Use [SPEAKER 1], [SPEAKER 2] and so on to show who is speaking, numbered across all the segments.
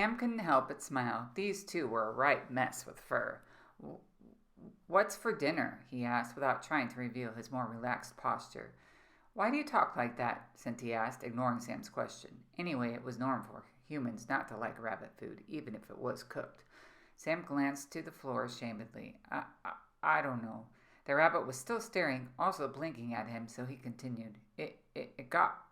[SPEAKER 1] Sam couldn't help but smile. These two were a right mess with fur. "What's for dinner?" he asked, without trying to reveal his more relaxed posture. "Why do you talk like that?" Cynthia asked, ignoring Sam's question. Anyway, it was normal for humans not to like rabbit food, even if it was cooked. Sam glanced to the floor ashamedly. I don't know." The rabbit was still staring, also blinking at him, so he continued. It got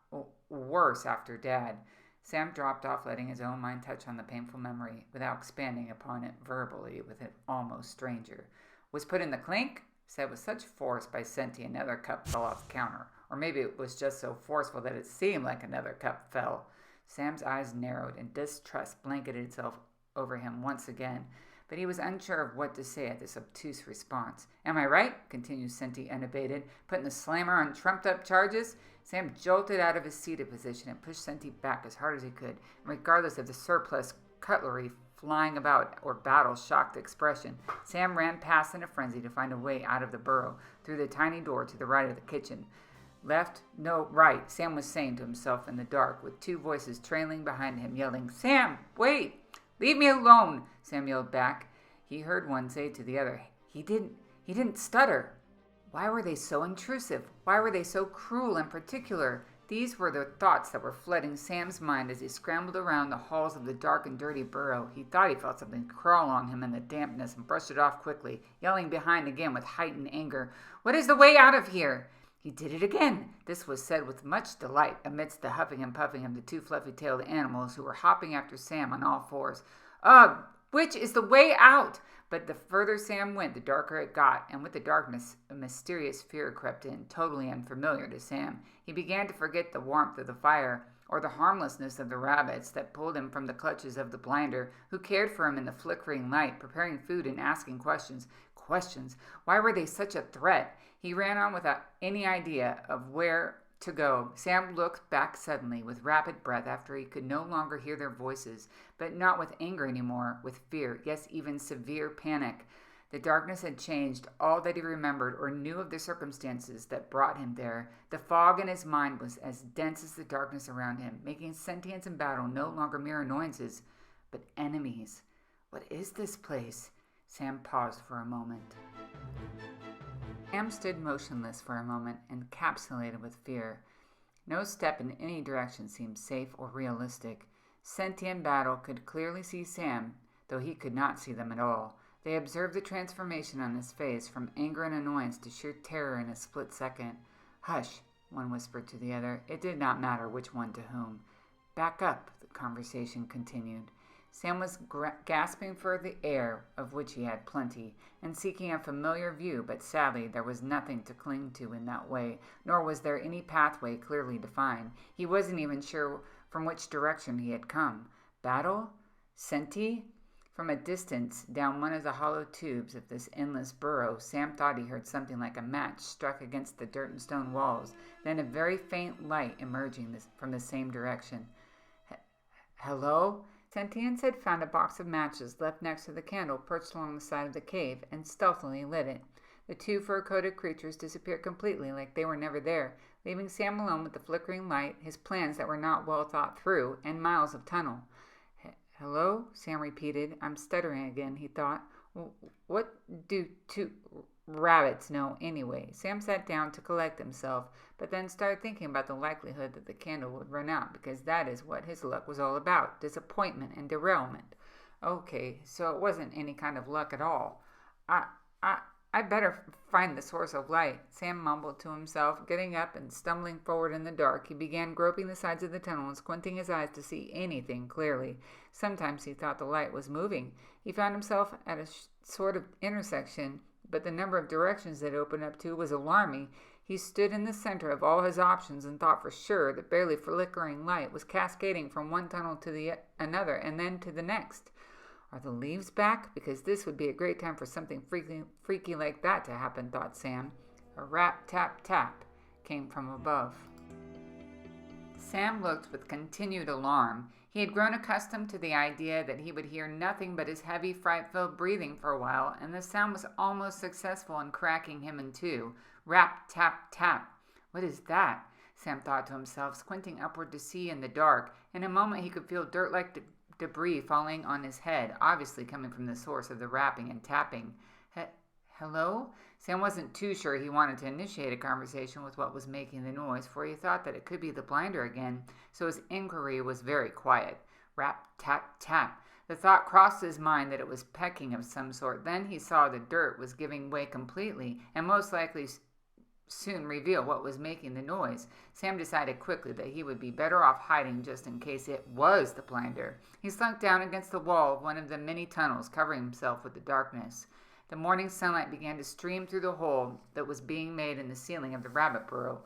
[SPEAKER 1] worse after Dad." Sam dropped off, letting his own mind touch on the painful memory without expanding upon it verbally with an almost stranger. "Was put in the clink?" said with such force by Cynthia, another cup fell off the counter. Or maybe it was just so forceful that it seemed like another cup fell. Sam's eyes narrowed and distrust blanketed itself over him once again, but he was unsure of what to say at this obtuse response. "Am I right?" continued Cynthia unabated, "putting the slammer on trumped-up charges?" Sam jolted out of his seated position and pushed Cynthia back as hard as he could, and regardless of the surplus cutlery flying about or battle-shocked expression, Sam ran past in a frenzy to find a way out of the burrow, through the tiny door to the right of the kitchen. "Left? No, right," Sam was saying to himself in the dark, with two voices trailing behind him, yelling, "Sam, wait!" "Leave me alone!" Sam yelled back. He heard one say to the other, He didn't stutter." Why were they so intrusive? Why were they so cruel and particular? These were the thoughts that were flooding Sam's mind as he scrambled around the halls of the dark and dirty burrow. He thought he felt something crawl on him in the dampness and brushed it off quickly, yelling behind again with heightened anger, "What is the way out of here?" He did it again. This was said with much delight amidst the huffing and puffing of the two fluffy-tailed animals who were hopping after Sam on all fours. "Ugh! Which is the way out?" But the further Sam went, the darker it got, and with the darkness, a mysterious fear crept in, totally unfamiliar to Sam. He began to forget the warmth of the fire, or the harmlessness of the rabbits that pulled him from the clutches of the blinder, who cared for him in the flickering light, preparing food and asking questions. Questions! Why were they such a threat? He ran on without any idea of where to go. Sam looked back suddenly with rapid breath after he could no longer hear their voices, but not with anger anymore, with fear, yes, even severe panic. The darkness had changed all that he remembered or knew of the circumstances that brought him there. The fog in his mind was as dense as the darkness around him, making sentience and battle no longer mere annoyances, but enemies. What is this place? Sam paused for a moment. Sam stood motionless for a moment, encapsulated with fear. No step in any direction seemed safe or realistic. Cynthia and Battle could clearly see Sam, though he could not see them at all. They observed the transformation on his face from anger and annoyance to sheer terror in a split second. "Hush," one whispered to the other. It did not matter which one to whom. "Back up," the conversation continued. Sam was gasping for the air, of which he had plenty, and seeking a familiar view, but sadly there was nothing to cling to in that way, nor was there any pathway clearly defined. He wasn't even sure from which direction he had come. Battle? Senti? From a distance, down one of the hollow tubes of this endless burrow, Sam thought he heard something like a match struck against the dirt and stone walls, then a very faint light emerging from the same direction. "Hello?" Sentience had found a box of matches left next to the candle perched along the side of the cave, and stealthily lit it. The two fur-coated creatures disappeared completely, like they were never there, leaving Sam alone with the flickering light, his plans that were not well thought through, and miles of tunnel. "Hello?" Sam repeated. "I'm stuttering again," he thought. "What do two rabbits know, anyway?" Sam sat down to collect himself, but then started thinking about the likelihood that the candle would run out, because that is what his luck was all about, disappointment and derailment. Okay, so it wasn't any kind of luck at all. I better find the source of light," Sam mumbled to himself. Getting up and stumbling forward in the dark, he began groping the sides of the tunnel and squinting his eyes to see anything clearly. Sometimes he thought the light was moving. He found himself at a sort of intersection, but the number of directions it opened up to was alarming. He stood in the center of all his options and thought for sure that barely flickering light was cascading from one tunnel to another and then to the next. Are the leaves back? Because this would be a great time for something freaky like that to happen, thought Sam. A rap, tap, tap came from above. Sam looked with continued alarm. He had grown accustomed to the idea that he would hear nothing but his heavy, fright-filled breathing for a while, and the sound was almost successful in cracking him in two. Rap, tap, tap. What is that? Sam thought to himself, squinting upward to see in the dark. In a moment he could feel dirt like debris falling on his head, obviously coming from the source of the rapping and tapping. Hello? Sam wasn't too sure he wanted to initiate a conversation with what was making the noise, for he thought that it could be the blinder again, so his inquiry was very quiet. Rap, tap, tap. The thought crossed his mind that it was pecking of some sort. Then he saw the dirt was giving way completely, and most likely soon reveal what was making the noise. Sam decided quickly that he would be better off hiding just in case it was the blinder. He slunk down against the wall of one of the many tunnels, covering himself with the darkness. The morning sunlight began to stream through the hole that was being made in the ceiling of the rabbit burrow.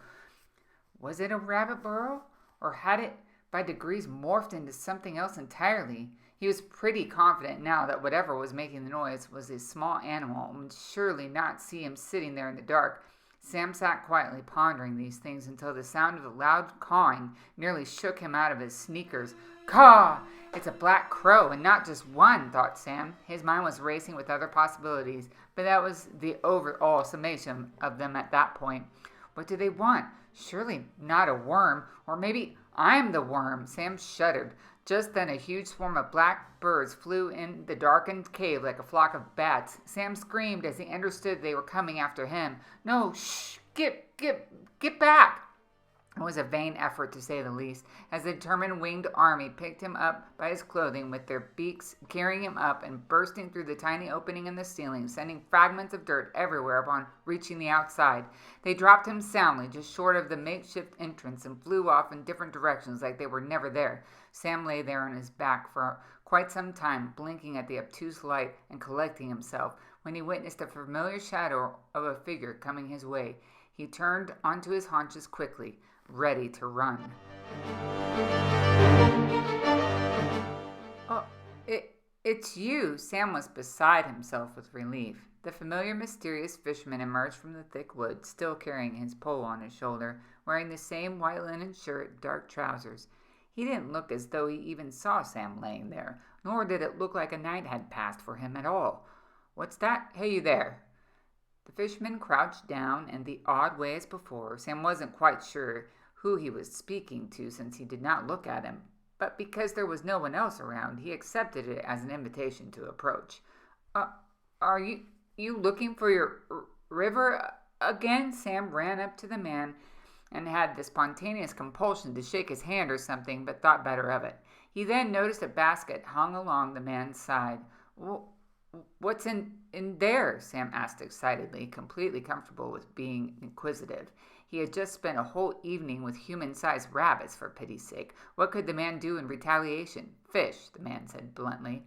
[SPEAKER 1] Was it a rabbit burrow? Or had it, by degrees, morphed into something else entirely? He was pretty confident now that whatever was making the noise was a small animal and would surely not see him sitting there in the dark. Sam sat quietly pondering these things until the sound of a loud cawing nearly shook him out of his sneakers. Caw! It's a black crow, and not just one, thought Sam. His mind was racing with other possibilities, but that was the overall summation of them at that point. What do they want? Surely not a worm, or maybe I'm the worm. Sam shuddered. Just then a huge swarm of black birds flew in the darkened cave like a flock of bats. Sam screamed as he understood they were coming after him. No, shh, get back! It was a vain effort, to say the least, as the determined winged army picked him up by his clothing with their beaks, carrying him up and bursting through the tiny opening in the ceiling, sending fragments of dirt everywhere upon reaching the outside. They dropped him soundly, just short of the makeshift entrance, and flew off in different directions like they were never there. Sam lay there on his back for quite some time, blinking at the obtuse light and collecting himself, when he witnessed a familiar shadow of a figure coming his way. He turned onto his haunches quickly, ready to run. Oh, it's you. Sam was beside himself with relief. The familiar, mysterious fisherman emerged from the thick wood, still carrying his pole on his shoulder, wearing the same white linen shirt, dark trousers. He didn't look as though he even saw Sam laying there, nor did it look like a night had passed for him at all. What's that? Hey, you there. The fisherman crouched down in the odd way as before. Sam wasn't quite sure who he was speaking to, since he did not look at him, but because there was no one else around, he accepted it as an invitation to approach. Are you looking for your river again? Sam ran up to the man and had the spontaneous compulsion to shake his hand or something, but thought better of it. He then noticed a basket hung along the man's side. What's in there? Sam asked excitedly, completely comfortable with being inquisitive. He had just spent a whole evening with human-sized rabbits, for pity's sake. What could the man do in retaliation? Fish, the man said bluntly.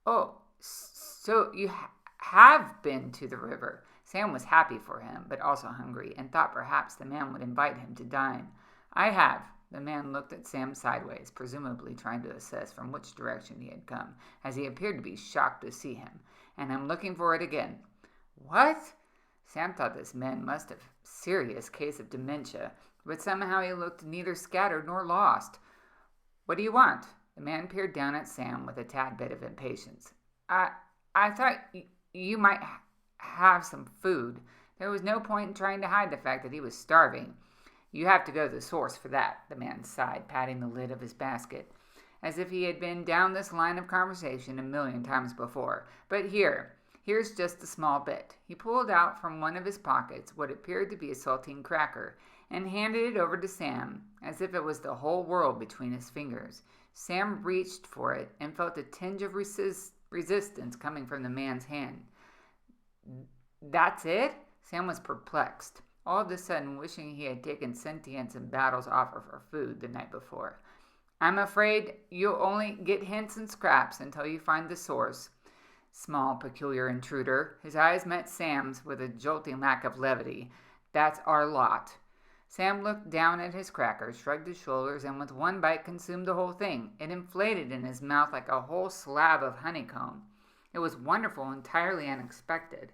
[SPEAKER 1] Oh, so you have been to the river. Sam was happy for him, but also hungry, and thought perhaps the man would invite him to dine. I have. The man looked at Sam sideways, presumably trying to assess from which direction he had come, as he appeared to be shocked to see him. And I'm looking for it again. What? Sam thought this man must have a serious case of dementia, but somehow he looked neither scattered nor lost. What do you want? The man peered down at Sam with a tad bit of impatience. I thought you might have some food. There was no point in trying to hide the fact that he was starving. You have to go to the source for that, the man sighed, patting the lid of his basket, as if he had been down this line of conversation 1,000,000 times before. But here's just a small bit. He pulled out from one of his pockets what appeared to be a saltine cracker, and handed it over to Sam, as if it was the whole world between his fingers. Sam reached for it, and felt a tinge of resistance coming from the man's hand. That's it? Sam was perplexed, all of a sudden wishing he had taken Sentience and Battle's offer for food the night before. I'm afraid you'll only get hints and scraps until you find the source. Small, peculiar intruder. His eyes met Sam's with a jolting lack of levity. That's our lot. Sam looked down at his cracker, shrugged his shoulders, and with one bite consumed the whole thing. It inflated in his mouth like a whole slab of honeycomb. It was wonderful, entirely unexpected.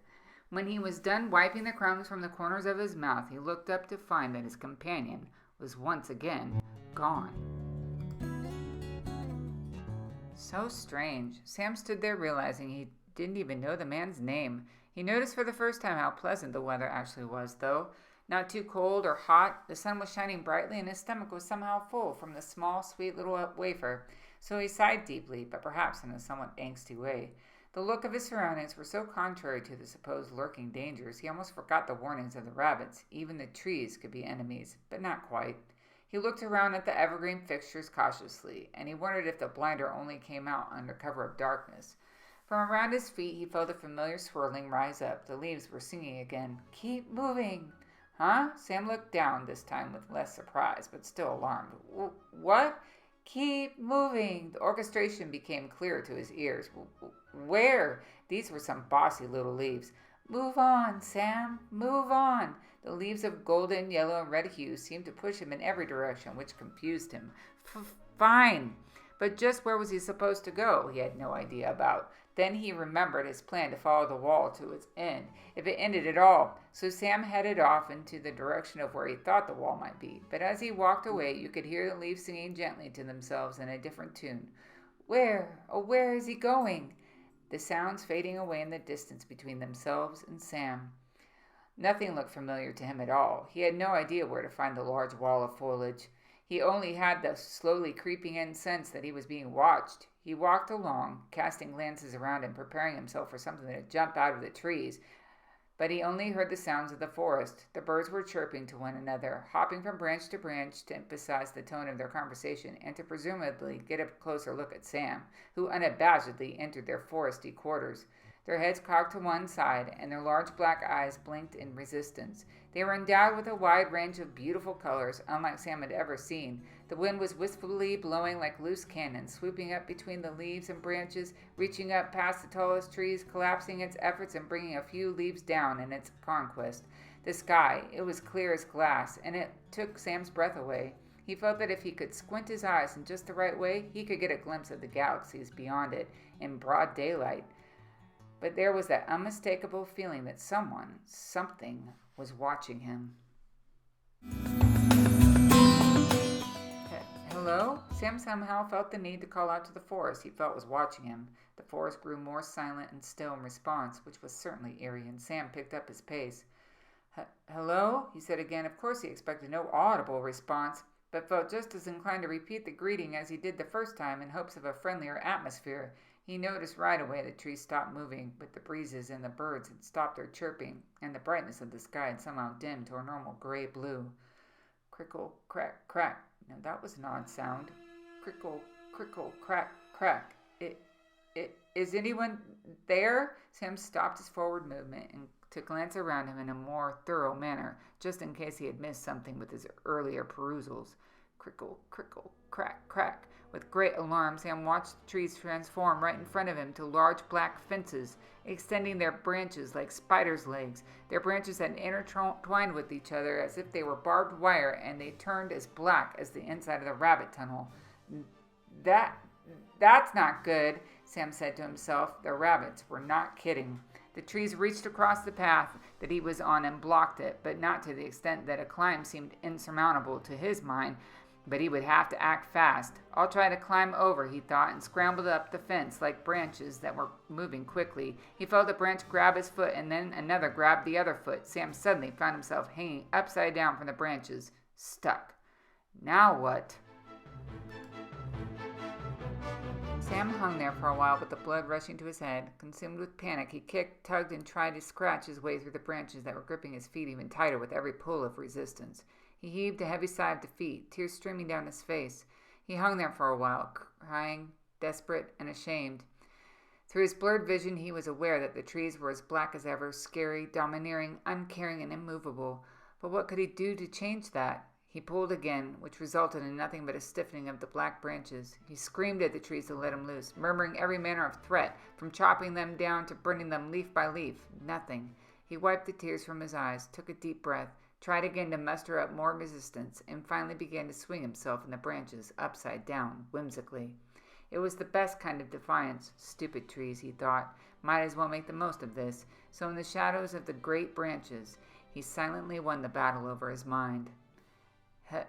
[SPEAKER 1] When he was done wiping the crumbs from the corners of his mouth, he looked up to find that his companion was once again gone. So strange. Sam stood there realizing he didn't even know the man's name. He noticed for the first time how pleasant the weather actually was, though. Not too cold or hot. The sun was shining brightly, and his stomach was somehow full from the small, sweet little wafer. So he sighed deeply, but perhaps in a somewhat angsty way. The look of his surroundings were so contrary to the supposed lurking dangers, he almost forgot the warnings of the rabbits. Even the trees could be enemies, but not quite. He looked around at the evergreen fixtures cautiously, and he wondered if the blinder only came out under cover of darkness. From around his feet he felt a familiar swirling rise up. The leaves were singing again. "Keep moving!" "Huh?" Sam looked down, this time with less surprise, but still alarmed. "What?" "Keep moving!" The orchestration became clearer to his ears. "Where?" These were some bossy little leaves. "Move on, Sam! Move on!" The leaves of golden, yellow, and red hue seemed to push him in every direction, which confused him. Fine! But just where was he supposed to go? He had no idea about. Then he remembered his plan to follow the wall to its end, if it ended at all. So Sam headed off into the direction of where he thought the wall might be. But as he walked away, you could hear the leaves singing gently to themselves in a different tune. Where? Oh, where is he going? The sounds fading away in the distance between themselves and Sam. Nothing looked familiar to him at all. He had no idea where to find the large wall of foliage. He only had the slowly creeping in sense that he was being watched. He walked along, casting glances around him, preparing himself for something to jump out of the trees. But he only heard the sounds of the forest. The birds were chirping to one another, hopping from branch to branch to emphasize the tone of their conversation and to presumably get a closer look at Sam, who unabashedly entered their foresty quarters. Their heads cocked to one side, and their large black eyes blinked in resistance. They were endowed with a wide range of beautiful colors, unlike Sam had ever seen. The wind was wistfully blowing like loose cannon, swooping up between the leaves and branches, reaching up past the tallest trees, collapsing its efforts and bringing a few leaves down in its conquest. The sky, it was clear as glass, and it took Sam's breath away. He felt that if he could squint his eyes in just the right way, he could get a glimpse of the galaxies beyond it in broad daylight. But there was that unmistakable feeling that someone, something, was watching him. Hello? Sam somehow felt the need to call out to the forest he felt was watching him. The forest grew more silent and still in response, which was certainly eerie, and Sam picked up his pace. Hello? He said again. Of course he expected no audible response, but felt just as inclined to repeat the greeting as he did the first time in hopes of a friendlier atmosphere. He noticed right away the trees stopped moving, but the breezes and the birds had stopped their chirping, and the brightness of the sky had somehow dimmed to a normal gray-blue. Crickle, crack, crack. Now that was an odd sound. Crickle, crickle, crack, crack. Is anyone there? Sam stopped his forward movement and to glance around him in a more thorough manner, just in case he had missed something with his earlier perusals. Crickle, crickle, crack, crack. With great alarm, Sam watched the trees transform right in front of him to large black fences, extending their branches like spiders' legs. Their branches had intertwined with each other as if they were barbed wire, and they turned as black as the inside of the rabbit tunnel. That's not good, Sam said to himself. The rabbits were not kidding. The trees reached across the path that he was on and blocked it, but not to the extent that a climb seemed insurmountable to his mind. But he would have to act fast. I'll try to climb over, he thought, and scrambled up the fence like branches that were moving quickly. He felt a branch grab his foot, and then another grabbed the other foot. Sam suddenly found himself hanging upside down from the branches, stuck. Now what? Sam hung there for a while with the blood rushing to his head. Consumed with panic, he kicked, tugged, and tried to scratch his way through the branches that were gripping his feet even tighter with every pull of resistance. He heaved a heavy sigh of defeat, tears streaming down his face. He hung there for a while, crying, desperate and ashamed. Through his blurred vision, he was aware that the trees were as black as ever, scary, domineering, uncaring, and immovable. But what could he do to change that? He pulled again, which resulted in nothing but a stiffening of the black branches. He screamed at the trees to let him loose, murmuring every manner of threat, from chopping them down to burning them leaf by leaf. Nothing. He wiped the tears from his eyes, took a deep breath, tried again to muster up more resistance, and finally began to swing himself in the branches, upside down, whimsically. It was the best kind of defiance. Stupid trees, he thought, might as well make the most of this. So in the shadows of the great branches, he silently won the battle over his mind.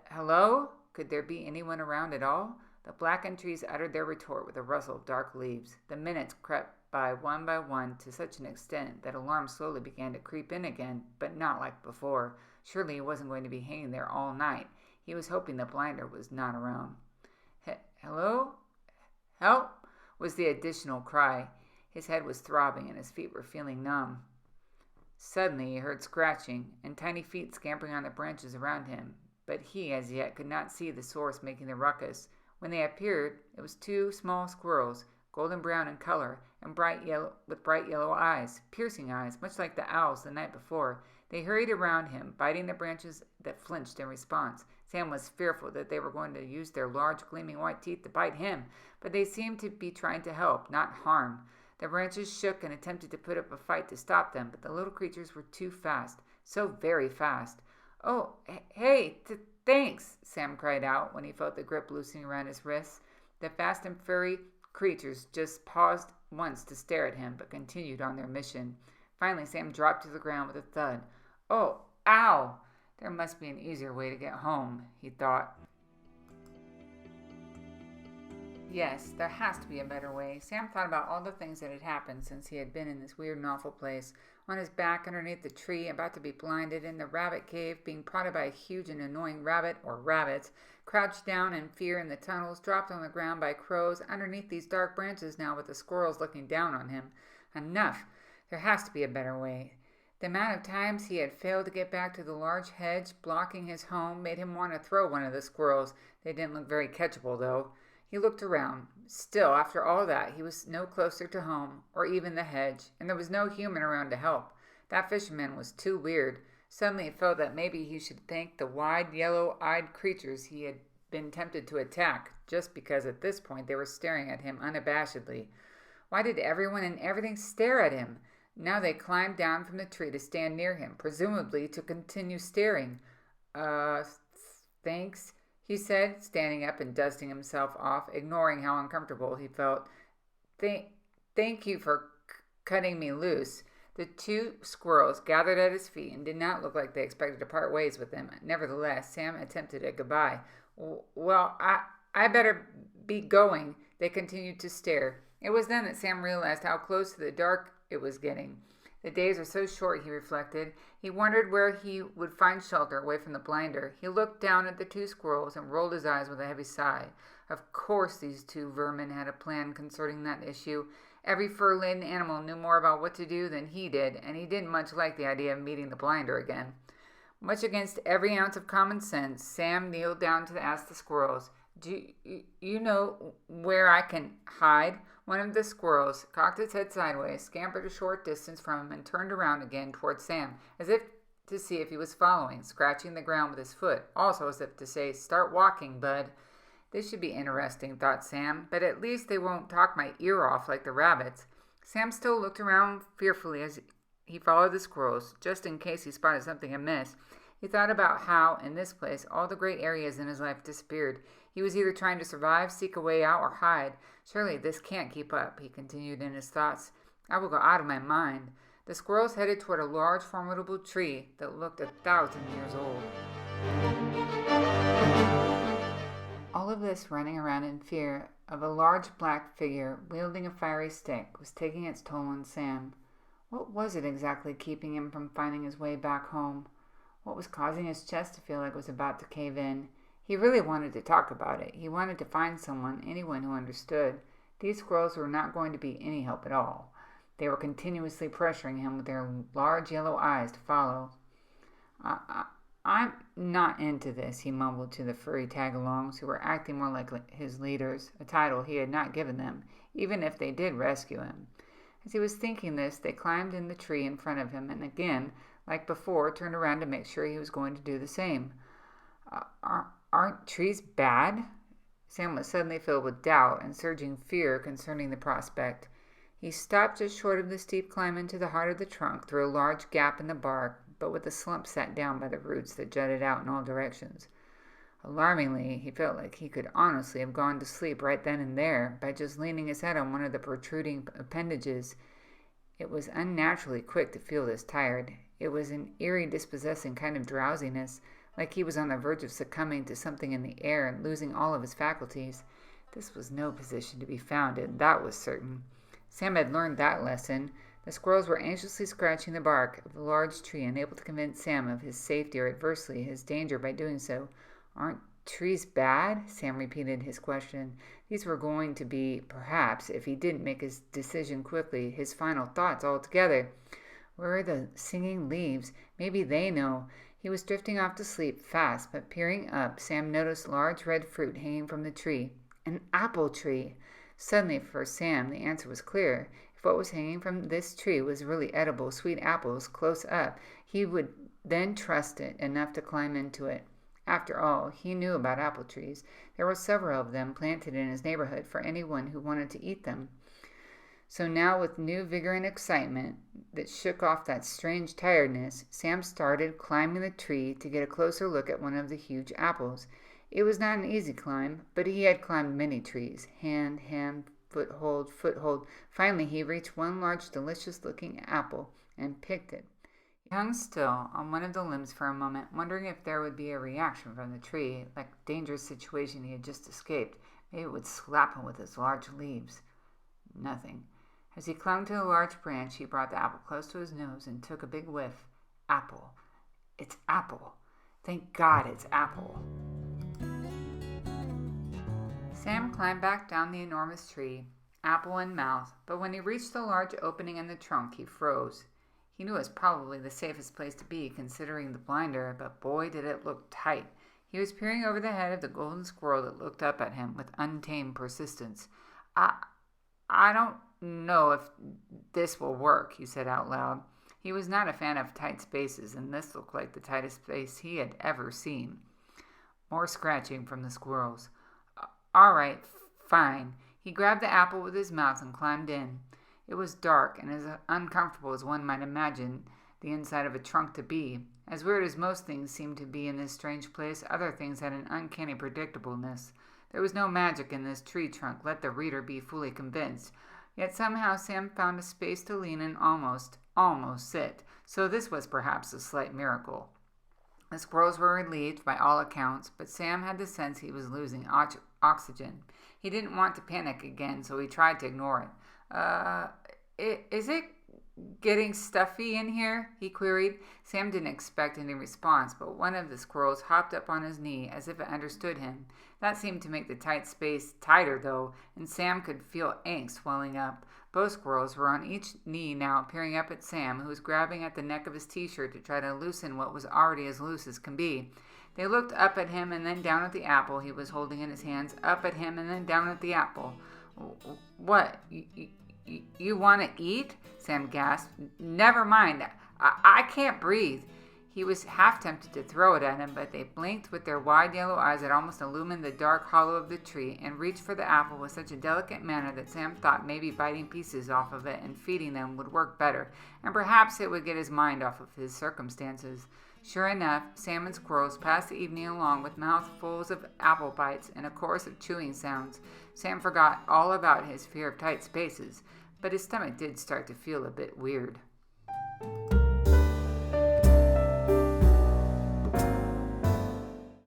[SPEAKER 1] Hello? Could there be anyone around at all? The blackened trees uttered their retort with a rustle of dark leaves. The minutes crept by one to such an extent that alarm slowly began to creep in again, but not like before. Surely he wasn't going to be hanging there all night. He was hoping the blinder was not around. Hello? Help! Was the additional cry. His head was throbbing and his feet were feeling numb. Suddenly he heard scratching and tiny feet scampering on the branches around him, but he as yet could not see the source making the ruckus. When they appeared, it was two small squirrels, golden brown in color and bright yellow eyes, piercing eyes, much like the owls the night before. They hurried around him, biting the branches that flinched in response. Sam was fearful that they were going to use their large, gleaming white teeth to bite him, but they seemed to be trying to help, not harm. The branches shook and attempted to put up a fight to stop them, but the little creatures were too fast, so very fast. "Oh, hey, thanks," Sam cried out when he felt the grip loosening around his wrists. The fast and furry creatures just paused once to stare at him, but continued on their mission. Finally, Sam dropped to the ground with a thud. "Oh, ow! There must be an easier way to get home," he thought. Yes, there has to be a better way. Sam thought about all the things that had happened since he had been in this weird and awful place. On his back underneath the tree, about to be blinded, in the rabbit cave, being prodded by a huge and annoying rabbit, or rabbits, crouched down in fear in the tunnels, dropped on the ground by crows, underneath these dark branches now with the squirrels looking down on him. Enough! There has to be a better way. The amount of times he had failed to get back to the large hedge blocking his home made him want to throw one of the squirrels. They didn't look very catchable, though. He looked around. Still, after all that, he was no closer to home, or even the hedge, and there was no human around to help. That fisherman was too weird. Suddenly he felt that maybe he should thank the wide, yellow-eyed creatures he had been tempted to attack, just because at this point they were staring at him unabashedly. Why did everyone and everything stare at him? Now they climbed down from the tree to stand near him, presumably to continue staring. Thanks, he said, standing up and dusting himself off, ignoring how uncomfortable he felt. Thank you for cutting me loose. The two squirrels gathered at his feet and did not look like they expected to part ways with him. Nevertheless, Sam attempted a goodbye. "Well, I better be going." They continued to stare. It was then that Sam realized how close to the dark it was getting. The days are so short, he reflected. He wondered where he would find shelter away from the blinder. He looked down at the two squirrels and rolled his eyes with a heavy sigh. Of course these two vermin had a plan concerning that issue. Every fur-laden animal knew more about what to do than he did, and he didn't much like the idea of meeting the blinder again. Much against every ounce of common sense, Sam kneeled down to ask the squirrels, "Do you know where I can hide?" One of the squirrels cocked its head sideways, scampered a short distance from him, and turned around again toward Sam, as if to see if he was following, scratching the ground with his foot, also as if to say, "Start walking, bud." This should be interesting, thought Sam, but at least they won't talk my ear off like the rabbits. Sam still looked around fearfully as he followed the squirrels, just in case he spotted something amiss. He thought about how, in this place, all the great areas in his life disappeared. He was either trying to survive, seek a way out, or hide. Surely this can't keep up, he continued in his thoughts. I will go out of my mind. The squirrels headed toward a large, formidable tree that looked 1,000 years old. All of this running around in fear of a large black figure wielding a fiery stick was taking its toll on Sam. What was it exactly keeping him from finding his way back home? What was causing his chest to feel like it was about to cave in? He really wanted to talk about it. He wanted to find someone, anyone who understood. These squirrels were not going to be any help at all. They were continuously pressuring him with their large yellow eyes to follow. I'm not into this, he mumbled to the furry tag-alongs, who were acting more like his leaders, a title he had not given them, even if they did rescue him. As he was thinking this, they climbed in the tree in front of him and again, like before, turned around to make sure he was going to do the same. Aren't trees bad? Sam was suddenly filled with doubt and surging fear concerning the prospect. He stopped just short of the steep climb into the heart of the trunk through a large gap in the bark, but with a slump set down by the roots that jutted out in all directions. Alarmingly, he felt like he could honestly have gone to sleep right then and there by just leaning his head on one of the protruding appendages. It was unnaturally quick to feel this tired. It was an eerie, dispossessing kind of drowsiness, like he was on the verge of succumbing to something in the air and losing all of his faculties. This was no position to be found in, that was certain. Sam had learned that lesson. The squirrels were anxiously scratching the bark of the large tree, unable to convince Sam of his safety or adversely his danger by doing so. "Aren't trees bad?" Sam repeated his question. These were going to be, perhaps, if he didn't make his decision quickly, his final thoughts altogether. Where are the singing leaves? Maybe they know. He was drifting off to sleep fast, but peering up, Sam noticed large red fruit hanging from the tree. An apple tree! Suddenly, for Sam, the answer was clear. If what was hanging from this tree was really edible, sweet apples close up, he would then trust it enough to climb into it. After all, he knew about apple trees. There were several of them planted in his neighborhood for anyone who wanted to eat them. So now, with new vigor and excitement that shook off that strange tiredness, Sam started climbing the tree to get a closer look at one of the huge apples. It was not an easy climb, but he had climbed many trees. Hand, foothold. Finally, he reached one large, delicious-looking apple and picked it. He hung still on one of the limbs for a moment, wondering if there would be a reaction from the tree, like the dangerous situation he had just escaped. Maybe it would slap him with its large leaves. Nothing. As he clung to the large branch, he brought the apple close to his nose and took a big whiff. Apple. It's apple. Thank God it's apple. Sam climbed back down the enormous tree, apple in mouth, but when he reached the large opening in the trunk, he froze. He knew it was probably the safest place to be, considering the blinder, but boy, did it look tight. He was peering over the head of the golden squirrel that looked up at him with untamed persistence. I don't know if this will work, he said out loud. He was not a fan of tight spaces, and this looked like the tightest space he had ever seen. More scratching from the squirrels. All right, fine. He grabbed the apple with his mouth and climbed in. It was dark and as uncomfortable as one might imagine the inside of a trunk to be. As weird as most things seemed to be in this strange place, other things had an uncanny predictableness. There was no magic in this tree trunk, let the reader be fully convinced. Yet somehow Sam found a space to lean and almost sit. So this was perhaps a slight miracle. The squirrels were relieved by all accounts, but Sam had the sense he was losing oxygen. He didn't want to panic again, so he tried to ignore it. Is it getting stuffy in here? He queried. Sam didn't expect any response, but one of the squirrels hopped up on his knee as if it understood him. That seemed to make the tight space tighter, though, and Sam could feel angst welling up. Both squirrels were on each knee now, peering up at Sam, who was grabbing at the neck of his t-shirt to try to loosen what was already as loose as can be. They looked up at him and then down at the apple he was holding in his hands, up at him and then down at the apple. What? You want to eat? Sam gasped. Never mind. I can't breathe. He was half tempted to throw it at him, but they blinked with their wide yellow eyes that almost illumined the dark hollow of the tree and reached for the apple with such a delicate manner that Sam thought maybe biting pieces off of it and feeding them would work better, and perhaps it would get his mind off of his circumstances. Sure enough, Sam and squirrels passed the evening along with mouthfuls of apple bites and a chorus of chewing sounds. Sam forgot all about his fear of tight spaces, but his stomach did start to feel a bit weird.